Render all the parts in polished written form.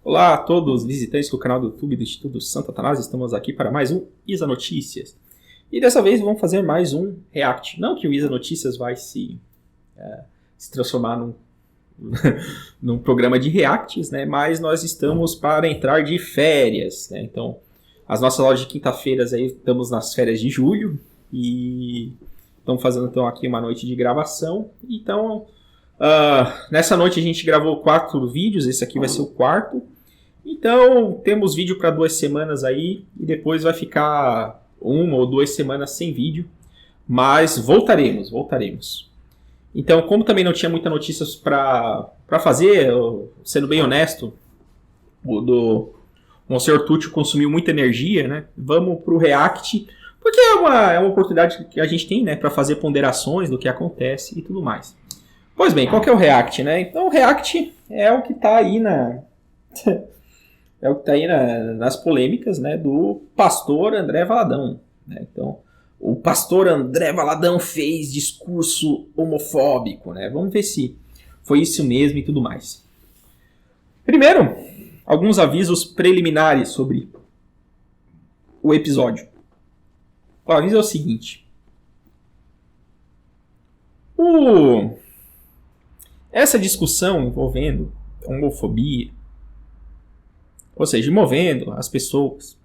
Olá a todos visitantes do canal do YouTube do Instituto Santo Atanásio. Estamos aqui para mais um Isa Notícias. E dessa vez vamos fazer mais um React. Não que o Isa Notícias vai se transformar num programa de Reacts, né? Mas nós estamos para entrar de férias, né? Então, as nossas aulas de quinta-feiras aí, estamos nas férias de julho e estamos fazendo então aqui uma noite de gravação. Então, nessa noite a gente gravou 4 vídeos, esse aqui vai ser o 4º. Então, temos vídeo para 2 semanas aí e depois vai ficar 1 ou 2 semanas sem vídeo, mas voltaremos. Então, como também não tinha muitas notícias para fazer, sendo bem honesto, o Monsenhor Túcio consumiu muita energia, né? Vamos para o React, porque é uma oportunidade que a gente tem, né, para fazer ponderações do que acontece e tudo mais. Pois bem, qual que é o React, né? Então, o React é o que está aí nas polêmicas, né, do pastor André Valadão, né? Então, o pastor André Valadão fez discurso homofóbico, né? Vamos ver se foi isso mesmo e tudo mais. Primeiro, alguns avisos preliminares sobre o episódio. O aviso é o seguinte. Essa discussão envolvendo homofobia, ou seja, envolvendo as pessoas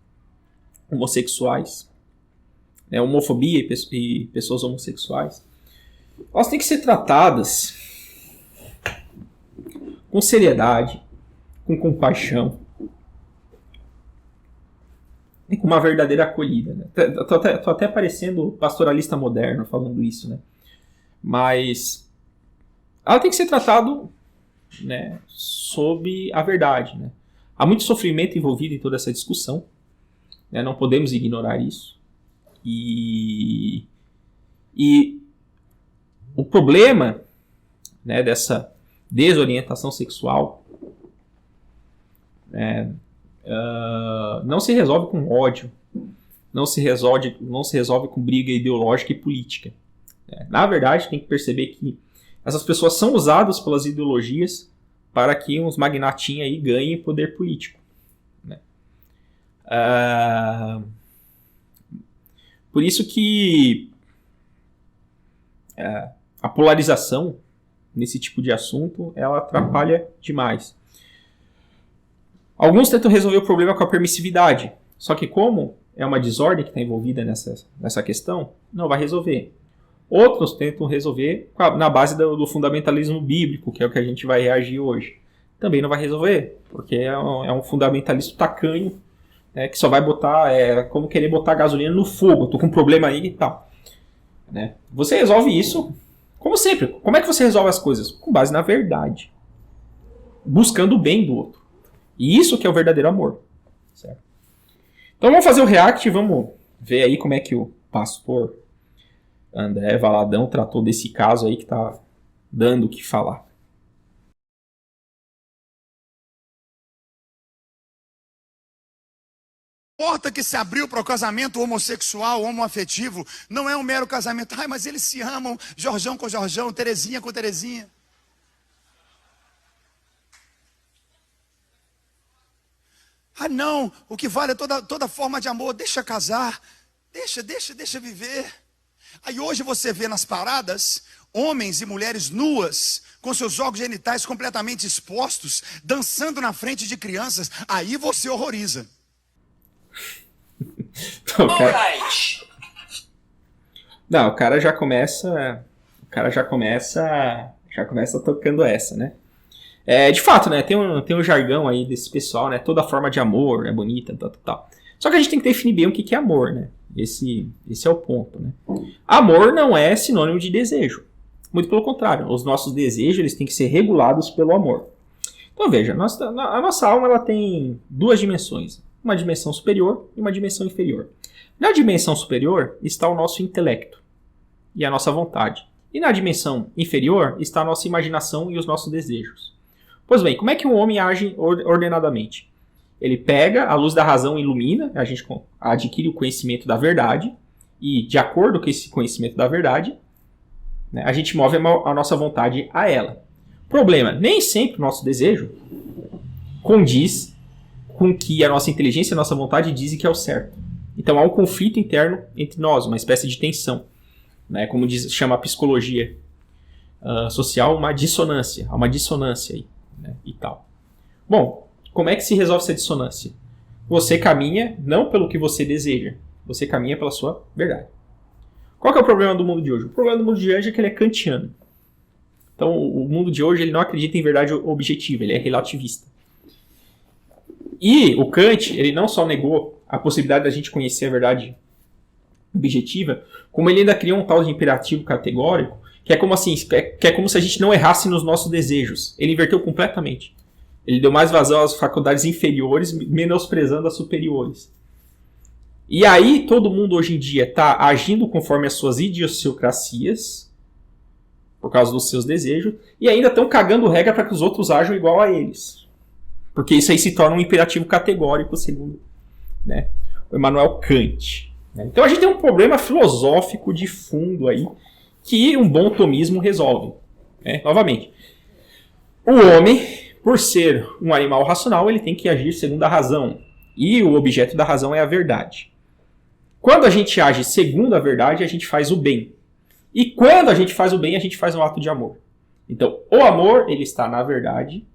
homossexuais, né, homofobia e pessoas homossexuais, elas têm que ser tratadas com seriedade, com compaixão e com uma verdadeira acolhida, né? Tô até parecendo pastoralista moderno falando isso, né? Mas ela tem que ser tratada, né, sob a verdade, né? Há muito sofrimento envolvido em toda essa discussão, né? Não podemos ignorar isso. E o problema, né, dessa desorientação sexual, né, não se resolve com ódio, não se resolve com briga ideológica e política. Na verdade, tem que perceber que essas pessoas são usadas pelas ideologias para que uns magnatinhos aí ganhem poder político, né? Por isso que a polarização nesse tipo de assunto, ela atrapalha demais. Alguns tentam resolver o problema com a permissividade, só que como é uma desordem que está envolvida nessa questão, não vai resolver. Outros tentam resolver na base do fundamentalismo bíblico, que é o que a gente vai reagir hoje. Também não vai resolver, porque é um fundamentalismo tacanho, né, que só vai botar, como querer botar gasolina no fogo. Tô com um problema aí e tal, né? Você resolve isso, como sempre. Como é que você resolve as coisas? Com base na verdade, buscando o bem do outro. E isso que é o verdadeiro amor, certo? Então vamos fazer o React, vamos ver aí como é que o pastor André Valadão tratou desse caso aí que tá dando o que falar. A porta que se abriu para o casamento homossexual, homoafetivo, não é um mero casamento. Ai, mas eles se amam, Jorjão com Jorjão, Terezinha com Terezinha. Ah, não, o que vale é toda forma de amor. Deixa casar, deixa viver. Aí hoje você vê nas paradas homens e mulheres nuas, com seus órgãos genitais completamente expostos, dançando na frente de crianças. Aí você horroriza. Então, o cara já começa tocando essa, né? De fato, né? Tem um jargão aí desse pessoal, né? Toda forma de amor é bonita, tal. Só que a gente tem que definir bem o que é amor, né? Esse é o ponto, né? Amor não é sinônimo de desejo. Muito pelo contrário, os nossos desejos eles têm que ser regulados pelo amor. Então veja, a nossa alma ela tem 2 dimensões. Uma dimensão superior e uma dimensão inferior. Na dimensão superior está o nosso intelecto e a nossa vontade. E na dimensão inferior está a nossa imaginação e os nossos desejos. Pois bem, como é que um homem age ordenadamente? Ele pega a luz da razão e ilumina, a gente adquire o conhecimento da verdade, e de acordo com esse conhecimento da verdade, né, a gente move a nossa vontade a ela. Problema, nem sempre o nosso desejo condiz com o que a nossa inteligência e a nossa vontade dizem que é o certo. Então há um conflito interno entre nós, uma espécie de tensão, né? Como chama a psicologia social, uma dissonância. Há uma dissonância aí, né? E tal. Bom, como é que se resolve essa dissonância? Você caminha não pelo que você deseja, você caminha pela sua verdade. Qual que é o problema do mundo de hoje? O problema do mundo de hoje é que ele é kantiano. Então, o mundo de hoje ele não acredita em verdade objetiva, ele é relativista. E o Kant, ele não só negou a possibilidade da gente conhecer a verdade objetiva, como ele ainda criou um tal de imperativo categórico, que é como assim, que é como se a gente não errasse nos nossos desejos. Ele inverteu completamente. Ele deu mais vazão às faculdades inferiores, menosprezando as superiores. E aí, todo mundo hoje em dia está agindo conforme as suas idiosincrasias, por causa dos seus desejos, e ainda estão cagando regra para que os outros ajam igual a eles. Porque isso aí se torna um imperativo categórico, segundo, né, o Immanuel Kant. Então a gente tem um problema filosófico de fundo aí, que um bom tomismo resolve. Né? Novamente, o homem, por ser um animal racional, ele tem que agir segundo a razão. E o objeto da razão é a verdade. Quando a gente age segundo a verdade, a gente faz o bem. E quando a gente faz o bem, a gente faz um ato de amor. Então, o amor, ele está na verdade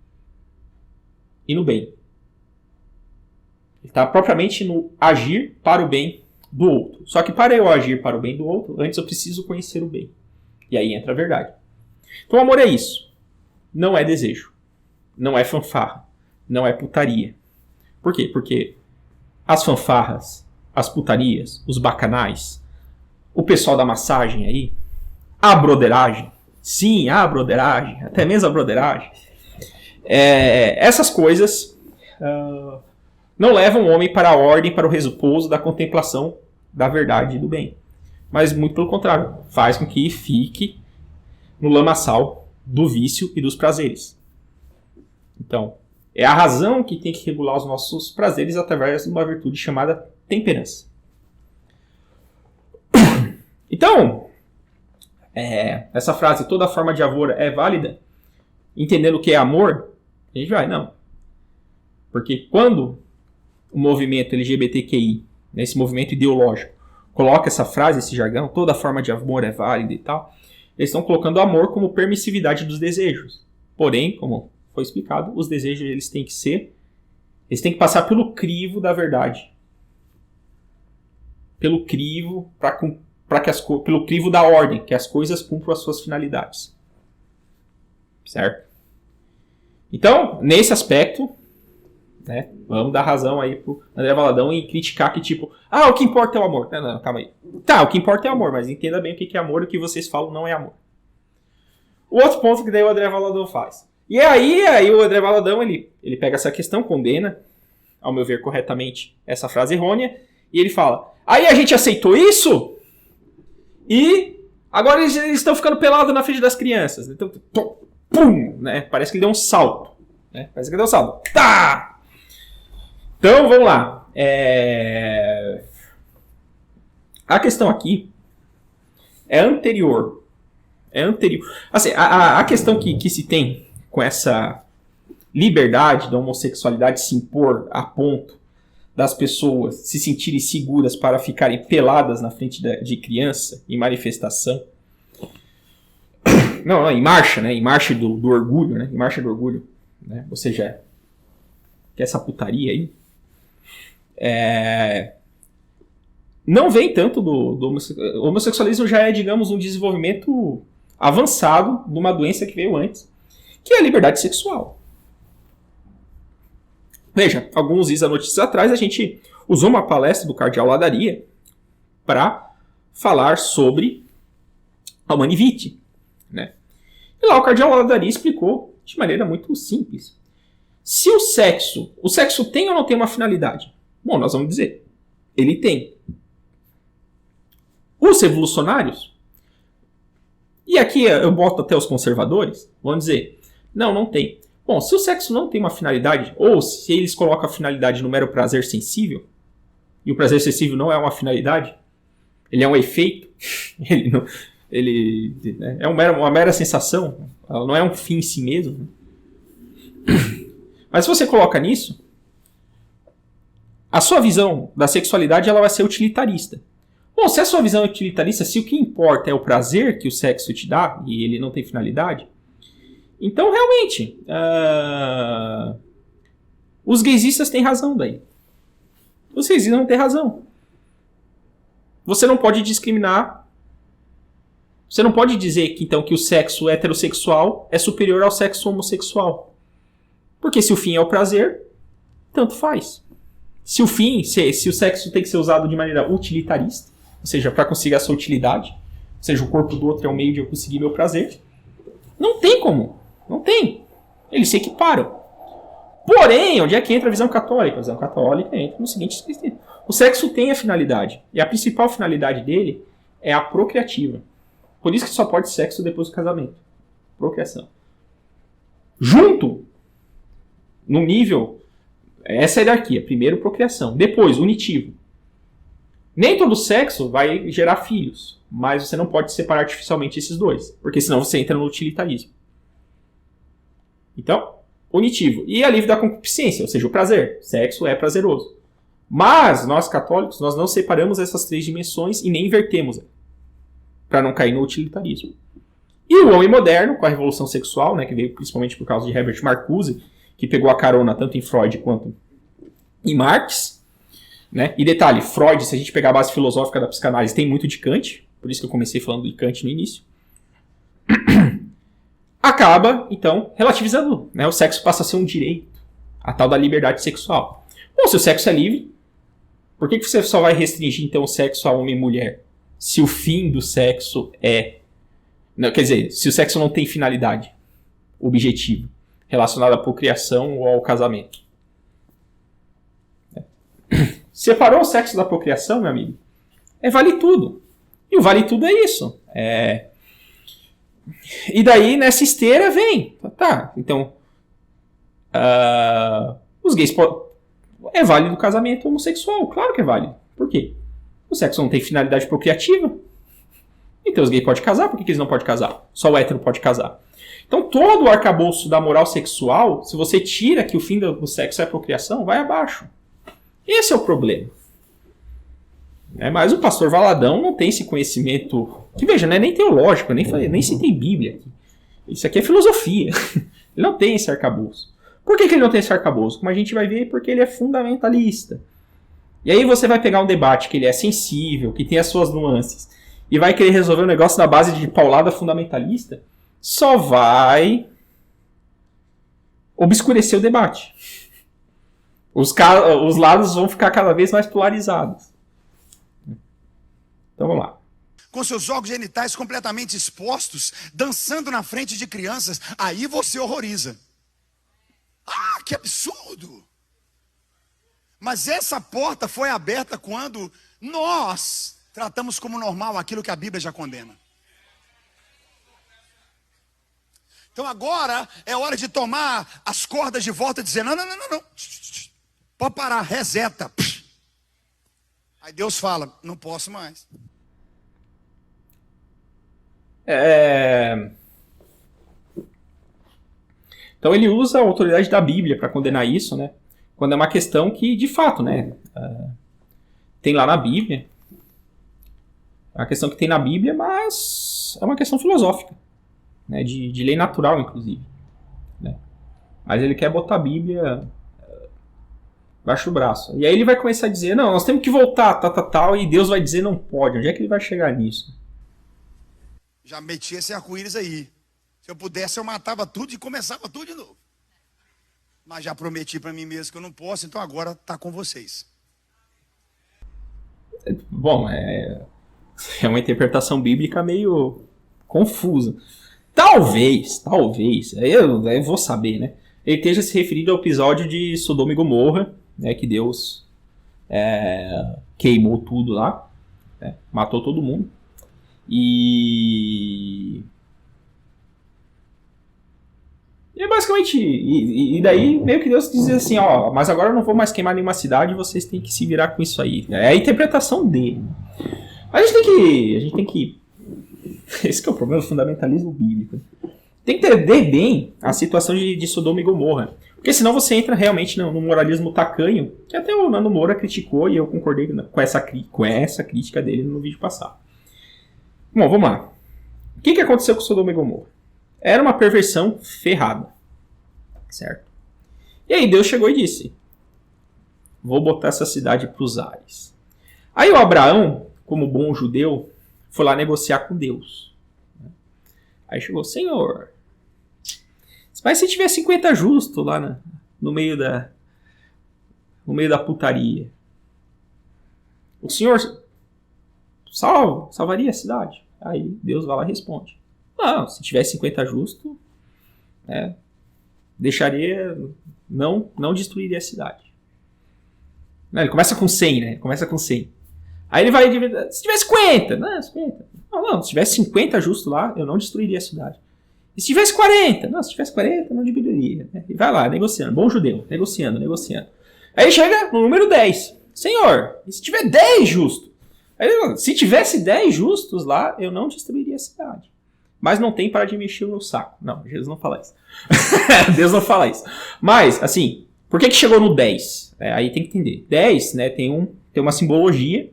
e no bem. Ele está propriamente no agir para o bem do outro. Só que para eu agir para o bem do outro, antes eu preciso conhecer o bem. E aí entra a verdade. Então, o amor é isso. Não é desejo. Não é fanfarra. Não é putaria. Por quê? Porque as fanfarras, as putarias, os bacanais, o pessoal da massagem aí, a broderagem, sim, a broderagem, até mesmo a broderagem, essas coisas não levam o homem para a ordem, para o repouso da contemplação da verdade e do bem. Mas muito pelo contrário, faz com que fique no lamaçal do vício e dos prazeres. Então, é a razão que tem que regular os nossos prazeres através de uma virtude chamada temperança. Então, essa frase, toda forma de amor é válida, entendendo o que é amor, a gente vai, não. Porque quando o movimento LGBTQI, esse movimento ideológico, coloca essa frase, esse jargão, toda forma de amor é válida e tal, eles estão colocando o amor como permissividade dos desejos. Porém, como foi explicado, os desejos eles têm que passar pelo crivo da verdade. Pelo crivo, pelo crivo da ordem, que as coisas cumpram as suas finalidades. Certo? Então, nesse aspecto, né, vamos dar razão aí pro André Valadão em criticar que tipo, o que importa é o amor. Não, calma aí. Tá, o que importa é o amor, mas entenda bem o que é amor e o que vocês falam não é amor. O outro ponto que daí o André Valadão faz. E aí o André Valadão, ele pega essa questão, condena, ao meu ver corretamente, essa frase errônea, e ele fala, aí a gente aceitou isso, e agora eles estão ficando pelados na frente das crianças. Então, pum, né? Parece que ele deu um salto. Né? Parece que ele deu um salto. Tá! Então, vamos lá. A questão aqui é anterior. Assim, a questão que se tem com essa liberdade da homossexualidade se impor a ponto das pessoas se sentirem seguras para ficarem peladas na frente de criança, em manifestação. Não, em marcha, né? Em marcha do orgulho, né? Em marcha do orgulho, né? Ou seja, que essa putaria aí não vem tanto do homossexualismo. O homossexualismo já é, digamos, um desenvolvimento avançado de uma doença que veio antes, que é a liberdade sexual. Veja, alguns notícias atrás a gente usou uma palestra do Cardeal Ladaria para falar sobre a Humanae Vitae, né? E lá o Cardeal Ladaria explicou de maneira muito simples. Se o sexo tem ou não tem uma finalidade? Bom, nós vamos dizer, ele tem. Os revolucionários, e aqui eu boto até os conservadores, vão dizer, não tem. Bom, se o sexo não tem uma finalidade, ou se eles colocam a finalidade no mero prazer sensível, e o prazer sensível não é uma finalidade, ele é um efeito, uma mera sensação, ela não é um fim em si mesmo. Mas se você coloca nisso, a sua visão da sexualidade ela vai ser utilitarista. Bom, se a sua visão é utilitarista, se o que importa é o prazer que o sexo te dá, e ele não tem finalidade, então realmente, os gaysistas têm razão daí. Os gaysistas não têm razão. Você não pode discriminar. Você não pode dizer que, então, que o sexo heterossexual é superior ao sexo homossexual. Porque se o fim é o prazer, tanto faz. Se o sexo tem que ser usado de maneira utilitarista, ou seja, para conseguir essa utilidade, ou seja, o corpo do outro é um meio de eu conseguir meu prazer, não tem como. Não tem. Eles se equiparam. Porém, onde é que entra a visão católica? A visão católica entra no seguinte sentido. O sexo tem a finalidade. E a principal finalidade dele é a procriativa. Por isso que só pode sexo depois do casamento. Procriação. Junto, no nível, essa é a hierarquia. Primeiro, procriação. Depois, unitivo. Nem todo sexo vai gerar filhos. Mas você não pode separar artificialmente esses dois. Porque senão você entra no utilitarismo. Então, unitivo. E a livre da concupiscência, ou seja, o prazer. Sexo é prazeroso. Mas, nós católicos, nós não separamos essas três dimensões e nem invertemos para não cair no utilitarismo. E o homem moderno, com a revolução sexual, né, que veio principalmente por causa de Herbert Marcuse, que pegou a carona tanto em Freud quanto em Marx. Né? E detalhe, Freud, se a gente pegar a base filosófica da psicanálise, tem muito de Kant, por isso que eu comecei falando de Kant no início. Acaba, então, relativizando. Né? O sexo passa a ser um direito, a tal da liberdade sexual. Bom, se o sexo é livre, por que você só vai restringir, então, o sexo a homem e mulher? Se o fim do sexo é... Não, quer dizer, se o sexo não tem finalidade, objetivo, relacionado à procriação ou ao casamento. Separou o sexo da procriação, meu amigo? Vale tudo. E o vale tudo é isso. E daí, nessa esteira, vem. Tá, então... os gays podem... É válido o casamento homossexual. Claro que é válido. Por quê? O sexo não tem finalidade procriativa. Então os gays podem casar. Por que eles não podem casar? Só o hétero pode casar. Então todo o arcabouço da moral sexual, se você tira que o fim do sexo é a procriação, vai abaixo. Esse é o problema. Mas o pastor Valadão não tem esse conhecimento... Que veja, não é nem teológico, nem citei Bíblia aqui. Isso aqui é filosofia. Ele não tem esse arcabouço. Por que ele não tem esse arcabouço? Como a gente vai ver, porque ele é fundamentalista. E aí você vai pegar um debate que ele é sensível, que tem as suas nuances, e vai querer resolver um negócio na base de paulada fundamentalista, só vai obscurecer o debate. Os lados vão ficar cada vez mais polarizados. Então vamos lá. Com seus órgãos genitais completamente expostos, dançando na frente de crianças, aí você horroriza. Ah, que absurdo! Mas essa porta foi aberta quando nós tratamos como normal aquilo que a Bíblia já condena. Então agora é hora de tomar as cordas de volta e dizer, não. Pode parar, reseta. Aí Deus fala, não posso mais. Então ele usa a autoridade da Bíblia para condenar isso, né? Quando é uma questão que, de fato, né, tem lá na Bíblia. É uma questão que tem na Bíblia, mas é uma questão filosófica, né, de lei natural, inclusive. Né? Mas ele quer botar a Bíblia baixo do braço. E aí ele vai começar a dizer, não, nós temos que voltar, tal, e Deus vai dizer não pode. Onde é que ele vai chegar nisso? Já meti esse arco-íris aí. Se eu pudesse, eu matava tudo e começava tudo de novo. Mas já prometi para mim mesmo que eu não posso, então agora está com vocês. Bom, é uma interpretação bíblica meio confusa. Talvez, eu vou saber, né? Ele esteja se referindo ao episódio de Sodoma e Gomorra, né, que Deus queimou tudo lá, né, matou todo mundo. E basicamente, e daí meio que Deus diz assim, ó, mas agora eu não vou mais queimar nenhuma cidade, vocês têm que se virar com isso aí. É a interpretação dele. A gente tem que esse que é o problema do fundamentalismo bíblico. Tem que entender bem a situação de Sodoma e Gomorra. Porque senão você entra realmente no moralismo tacanho, que até o Nando Moura criticou e eu concordei com essa crítica dele no vídeo passado. Bom, vamos lá. O que aconteceu com Sodoma e Gomorra? Era uma perversão ferrada. Certo? E aí Deus chegou e disse: vou botar essa cidade para os ares. Aí o Abraão, como bom judeu, foi lá negociar com Deus. Aí chegou: Senhor, mas se tiver 50 justos lá no meio da putaria, o Senhor salvaria a cidade? Aí Deus vai lá e responde: não, se tiver 50 justos, não destruiria a cidade. Ele começa com 100, né? Começa com 100. Aí ele vai dividir. Se tiver 50, não, 50. Não, se tivesse 50 justos lá, eu não destruiria a cidade. E se tivesse 40, não, se tivesse 40, não diminuiria. E vai lá, negociando. Bom judeu, negociando. Aí chega no número 10. Senhor, e se tiver 10 justos? Aí, se tivesse 10 justos lá, eu não destruiria a cidade. Mas não tem para de mexer o meu saco. Não, Jesus não fala isso. Deus não fala isso. Mas, assim, por que chegou no 10? Aí tem que entender. 10, né, tem uma simbologia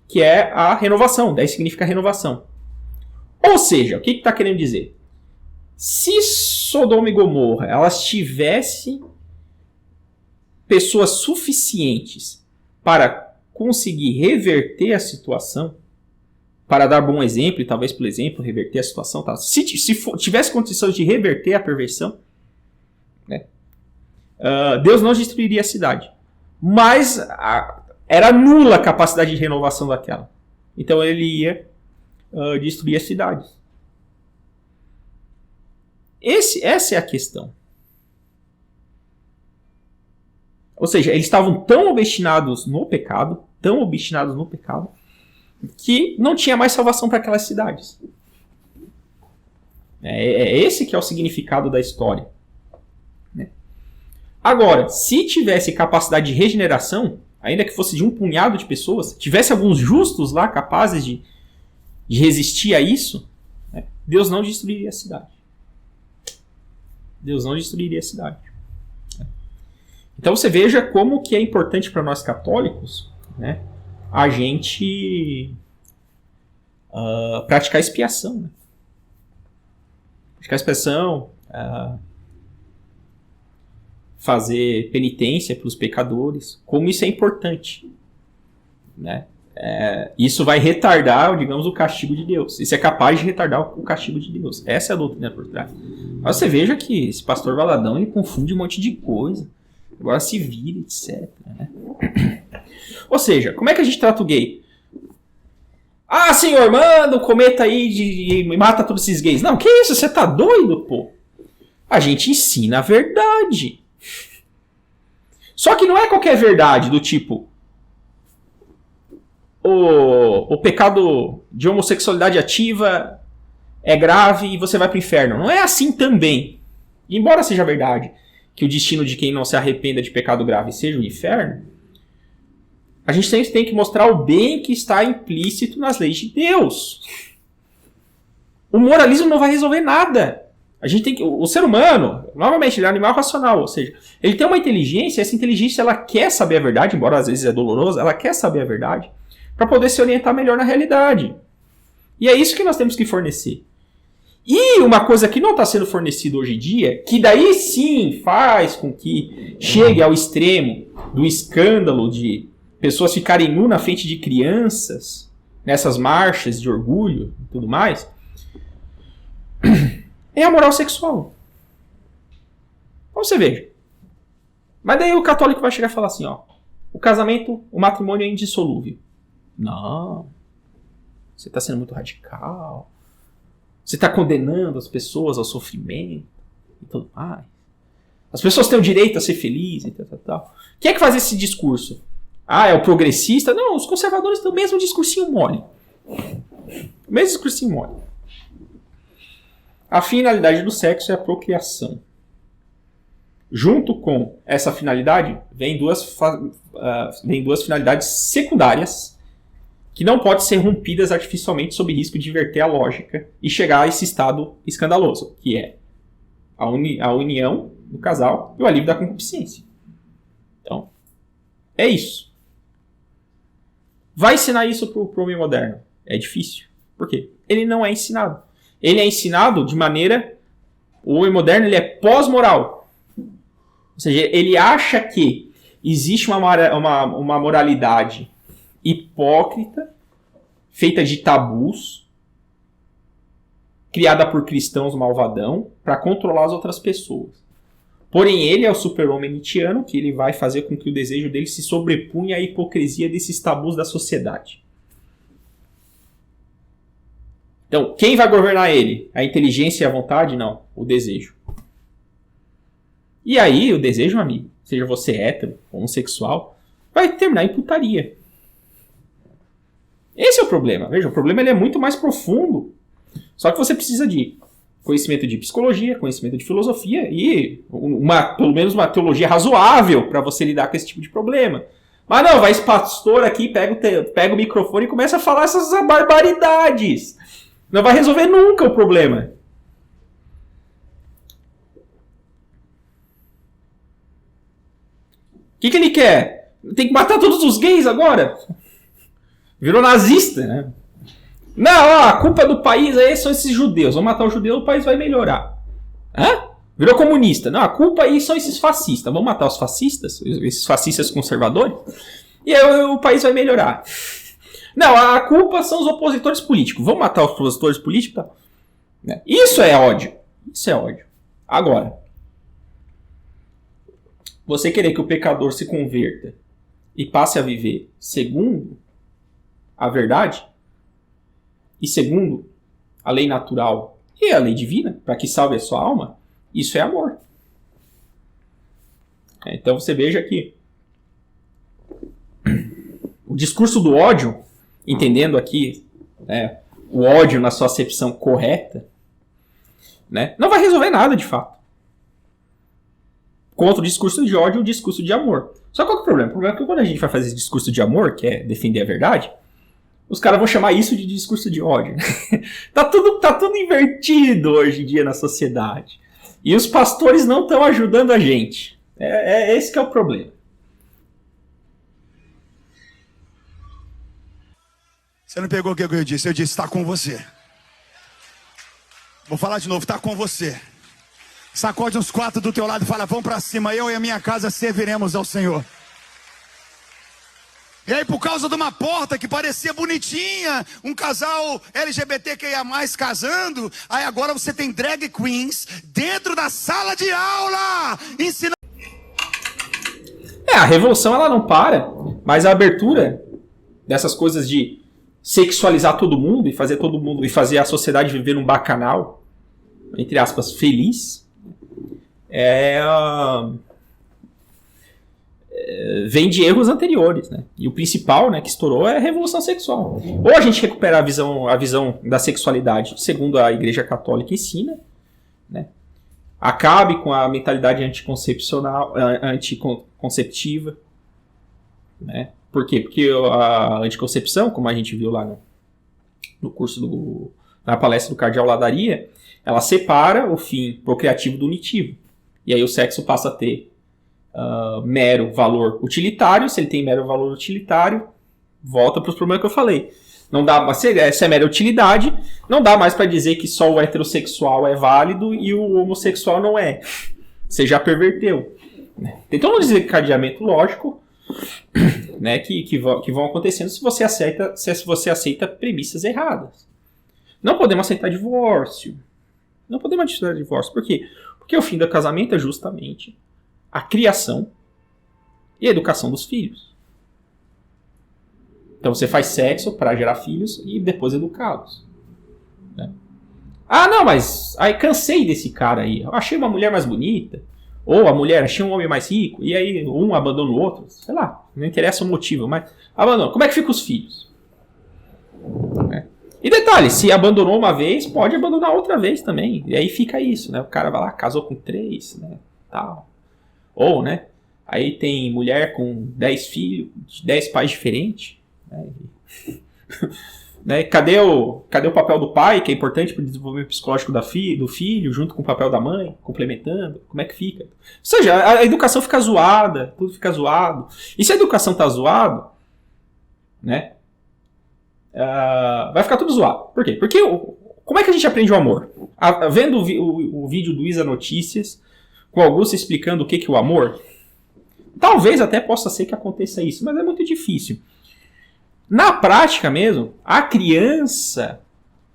que é a renovação. 10 significa renovação. Ou seja, o que está querendo dizer? Se Sodoma e Gomorra elas tivessem pessoas suficientes para conseguir reverter a situação, para dar bom exemplo, e talvez pelo exemplo reverter a situação, tá? Se tivesse condições de reverter a perversão, né, Deus não destruiria a cidade. Mas era nula a capacidade de renovação daquela. Então ele ia destruir as cidades. Essa é a questão. Ou seja, eles estavam tão obstinados no pecado, que não tinha mais salvação para aquelas cidades. Esse que é o significado da história. Né? Agora, se tivesse capacidade de regeneração, ainda que fosse de um punhado de pessoas, tivesse alguns justos lá capazes de resistir a isso, né, Deus não destruiria a cidade. Deus não destruiria a cidade. Então você veja como que é importante para nós católicos, né, a gente praticar expiação. Né? Praticar expiação, fazer penitência para os pecadores, como isso é importante. Né? Isso vai retardar, digamos, o castigo de Deus. Isso é capaz de retardar o castigo de Deus. Essa é a doutrina por trás. Mas você veja que esse pastor Valadão, ele confunde um monte de coisa. Agora se vira, etc. Né? Ou seja, como é que a gente trata o gay? Ah, senhor, manda um cometa aí e mata todos esses gays. Não, que isso? Você tá doido, pô? A gente ensina a verdade. Só que não é qualquer verdade do tipo... O pecado de homossexualidade ativa é grave e você vai para o inferno. Não é assim também. E embora seja verdade que o destino de quem não se arrependa de pecado grave seja o inferno, a gente sempre tem que mostrar o bem que está implícito nas leis de Deus. O moralismo não vai resolver nada. O ser humano, novamente, ele é um animal racional, ou seja, ele tem uma inteligência, e essa inteligência ela quer saber a verdade, embora às vezes é dolorosa, ela quer saber a verdade, para poder se orientar melhor na realidade. E é isso que nós temos que fornecer. E uma coisa que não está sendo fornecida hoje em dia, que daí sim faz com que chegue ao extremo do escândalo de pessoas ficarem nu na frente de crianças, nessas marchas de orgulho e tudo mais, é a moral sexual. Então você veja. Mas daí o católico vai chegar e falar assim, ó, o matrimônio é indissolúvel. Não. Você está sendo muito radical. Você está condenando as pessoas ao sofrimento e tudo mais. As pessoas têm o direito a ser felizes e tal. Quem é que faz esse discurso? Ah, é o progressista? Não, os conservadores têm o mesmo discursinho mole. O mesmo discursinho mole. A finalidade do sexo é a procriação. Junto com essa finalidade, vem duas finalidades secundárias que não podem ser rompidas artificialmente sob risco de inverter a lógica e chegar a esse estado escandaloso, que é a união do casal e o alívio da concupiscência. Então, é isso. Vai ensinar isso pro homem moderno? É difícil. Por quê? Ele não é ensinado. Ele é ensinado de maneira... O homem moderno ele é pós-moral. Ou seja, ele acha que existe uma moralidade hipócrita, feita de tabus, criada por cristãos malvadão, para controlar as outras pessoas. Porém, ele é o super-homem nietzschiano, que ele vai fazer com que o desejo dele se sobrepunha à hipocrisia desses tabus da sociedade. Então, quem vai governar ele? A inteligência e a vontade? Não, o desejo. E aí, o desejo, amigo, seja você hétero, homossexual, vai terminar em putaria. Esse é o problema. Veja, o problema ele é muito mais profundo. Só que você precisa de conhecimento de psicologia, conhecimento de filosofia e pelo menos uma teologia razoável para você lidar com esse tipo de problema. Mas não, vai esse pastor aqui, pega o microfone e começa a falar essas barbaridades. Não vai resolver nunca o problema. O que ele quer? Tem que matar todos os gays agora? Virou nazista, né? Não, ó, a culpa do país aí são esses judeus. Vamos matar os judeus, o país vai melhorar. Hã? Virou comunista. Não, a culpa aí são esses fascistas. Vamos matar os fascistas, esses fascistas conservadores, e aí o país vai melhorar. Não, a culpa são os opositores políticos. Vamos matar os opositores políticos? Isso é ódio. Isso é ódio. Agora, você querer que o pecador se converta e passe a viver segundo a verdade e segundo a lei natural e a lei divina, para que salve a sua alma, isso é amor. Então você veja que o discurso do ódio, entendendo aqui o ódio na sua acepção correta, não vai resolver nada de fato. Contra o discurso de ódio, o discurso de amor. Só qual que é o problema? O problema é que quando a gente vai fazer esse discurso de amor, que é defender a verdade, os caras vão chamar isso de discurso de ódio. Tá tudo invertido hoje em dia na sociedade. E os pastores não estão ajudando a gente. Esse que é o problema. Você não pegou o que eu disse? Eu disse, está com você. Vou falar de novo, está com você. Sacode uns 4 do teu lado e fala, vamos para cima, eu e a minha casa serviremos ao Senhor. E aí, por causa de uma porta que parecia bonitinha, um casal LGBTQIA+, casando, aí agora você tem drag queens dentro da sala de aula, ensinando... A revolução ela não para, mas a abertura dessas coisas de sexualizar todo mundo e fazer a sociedade viver num bacanal, entre aspas, feliz, vem de erros anteriores, né? E o principal, que estourou é a revolução sexual. Ou a gente recupera a visão da sexualidade segundo a Igreja Católica ensina, acabe com a mentalidade anticonceptiva, Por quê? Porque a anticoncepção, como a gente viu lá no curso na palestra do Cardeal Ladaria, ela separa o fim procriativo do unitivo. E aí o sexo passa a ter mero valor utilitário. Se ele tem mero valor utilitário, volta para os problemas que eu falei. Não dá, se é mera utilidade, não dá mais para dizer que só o heterossexual é válido e o homossexual não é. Você já perverteu. Tem todo um desencadeamento lógico, que vão acontecendo se você aceita premissas erradas. Não podemos aceitar divórcio. Por quê? Porque o fim do casamento é justamente a criação e a educação dos filhos. Então você faz sexo para gerar filhos e depois educá-los. Ah, não, mas aí cansei desse cara aí. Eu achei uma mulher mais bonita. Ou a mulher achei um homem mais rico. E aí um abandona o outro. Sei lá, não interessa o motivo, mas abandona. Como é que ficam os filhos? E detalhe, se abandonou uma vez, pode abandonar outra vez também. E aí fica isso, O cara vai lá, casou com 3, tal. Ou, aí tem mulher com 10 filhos, de 10 pais diferentes. Né? Cadê o papel do pai, que é importante para o desenvolvimento psicológico do filho, junto com o papel da mãe, complementando? Como é que fica? Ou seja, a educação fica zoada, tudo fica zoado. E se a educação está zoada, né, vai ficar tudo zoado. Por quê? Porque como é que a gente aprende o amor? Vendo o vídeo do Isa Notícias, com o Augusto explicando o que é o amor, talvez até possa ser que aconteça isso, mas é muito difícil. Na prática mesmo, a criança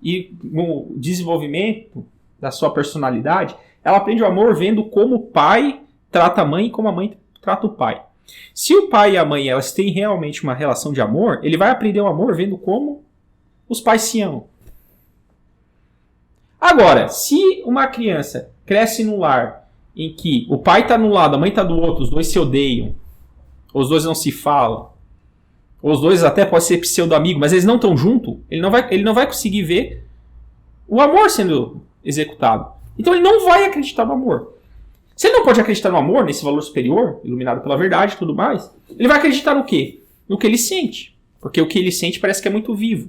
e no desenvolvimento da sua personalidade, ela aprende o amor vendo como o pai trata a mãe e como a mãe trata o pai. Se o pai e a mãe elas têm realmente uma relação de amor, ele vai aprender o amor vendo como os pais se amam. Agora, se uma criança cresce num lar em que o pai está num lado, a mãe está do outro, os dois se odeiam, os dois não se falam, os dois até podem ser pseudo-amigos, mas eles não estão juntos, ele não vai conseguir ver o amor sendo executado. Então ele não vai acreditar no amor. Se ele não pode acreditar no amor, nesse valor superior, iluminado pela verdade e tudo mais, ele vai acreditar no quê? No que ele sente. Porque o que ele sente parece que é muito vivo.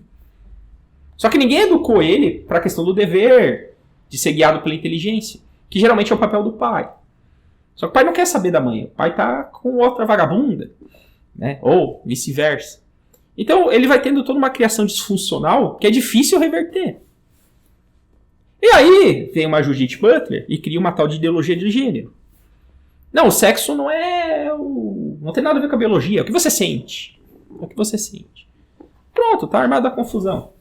Só que ninguém educou ele para a questão do dever, de ser guiado pela inteligência, que geralmente é o papel do pai. Só que o pai não quer saber da mãe, o pai está com outra vagabunda. Né? Ou vice-versa. Então ele vai tendo toda uma criação disfuncional que é difícil reverter. E aí tem uma Judith Butler e cria uma tal de ideologia de gênero. Não, o sexo não tem nada a ver com a biologia, é o que você sente. É o que você sente. Pronto, tá armada a confusão.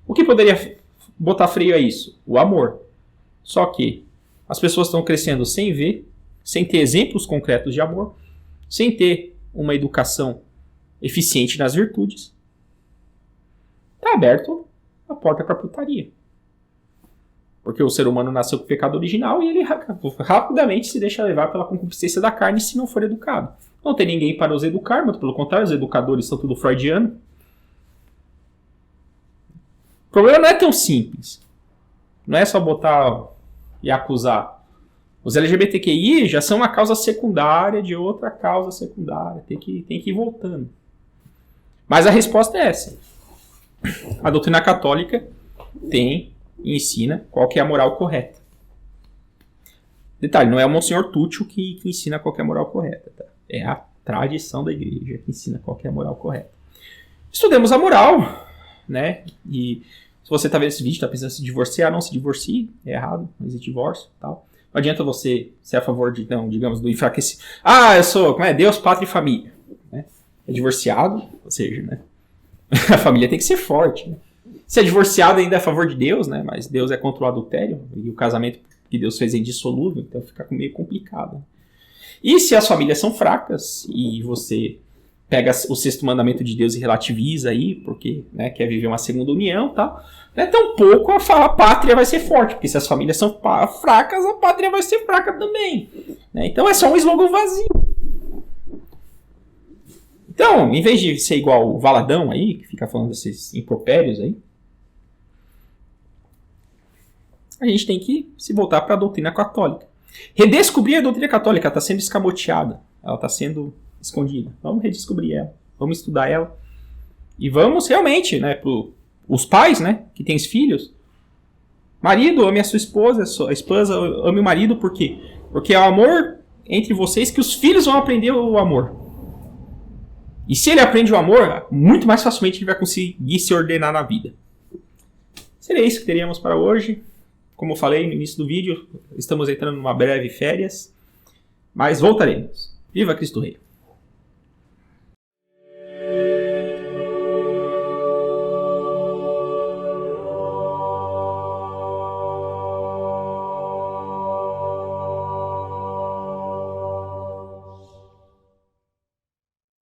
O que poderia botar freio a isso? O amor. Só que as pessoas estão crescendo sem ver, sem ter exemplos concretos de amor, sem ter uma educação eficiente nas virtudes, está aberto a porta para a putaria. Porque o ser humano nasceu com o pecado original e ele rapidamente se deixa levar pela concupiscência da carne se não for educado. Não tem ninguém para os educar, mas pelo contrário, os educadores são tudo freudiano. O problema não é tão simples. Não é só botar e acusar. Os LGBTQI já são uma causa secundária de outra causa secundária. Tem que ir voltando. Mas a resposta é essa. A doutrina católica tem e ensina qual que é a moral correta. Detalhe, não é o Monsenhor Tútil que ensina qual que é a moral correta. Tá? É a tradição da igreja que ensina qual que é a moral correta. Estudemos a moral, né? E se você está vendo esse vídeo, está pensando em se divorciar, não se divorcie. É errado, não existe divórcio e tal. Não adianta você ser a favor de, não, digamos, do enfraquecimento. Eu sou, Deus, pátria e família. Né? É divorciado, ou seja, né? A família tem que ser forte. Né? Se é divorciado, ainda é a favor de Deus, né? Mas Deus é contra o adultério, e o casamento que Deus fez é indissolúvel, então fica meio complicado. E se as famílias são fracas, e você pega o sexto mandamento de Deus e relativiza aí, porque né, quer viver uma segunda união e tal, né, tampouco a pátria vai ser forte, porque se as famílias são fracas, a pátria vai ser fraca também. Né? Então é só um slogan vazio. Então, em vez de ser igual o Valadão aí, que fica falando desses impropérios aí, a gente tem que se voltar para a doutrina católica. Redescobrir a doutrina católica, está sendo escamoteada, ela está sendo escondida. Vamos redescobrir ela, vamos estudar ela. E vamos realmente, né, os pais, né, que têm os filhos, marido, ame a sua esposa ame o marido, por quê? Porque é o amor entre vocês que os filhos vão aprender o amor. E se ele aprende o amor, muito mais facilmente ele vai conseguir se ordenar na vida. Seria isso que teríamos para hoje. Como eu falei no início do vídeo, estamos entrando numa breve férias, mas voltaremos. Viva Cristo Rei!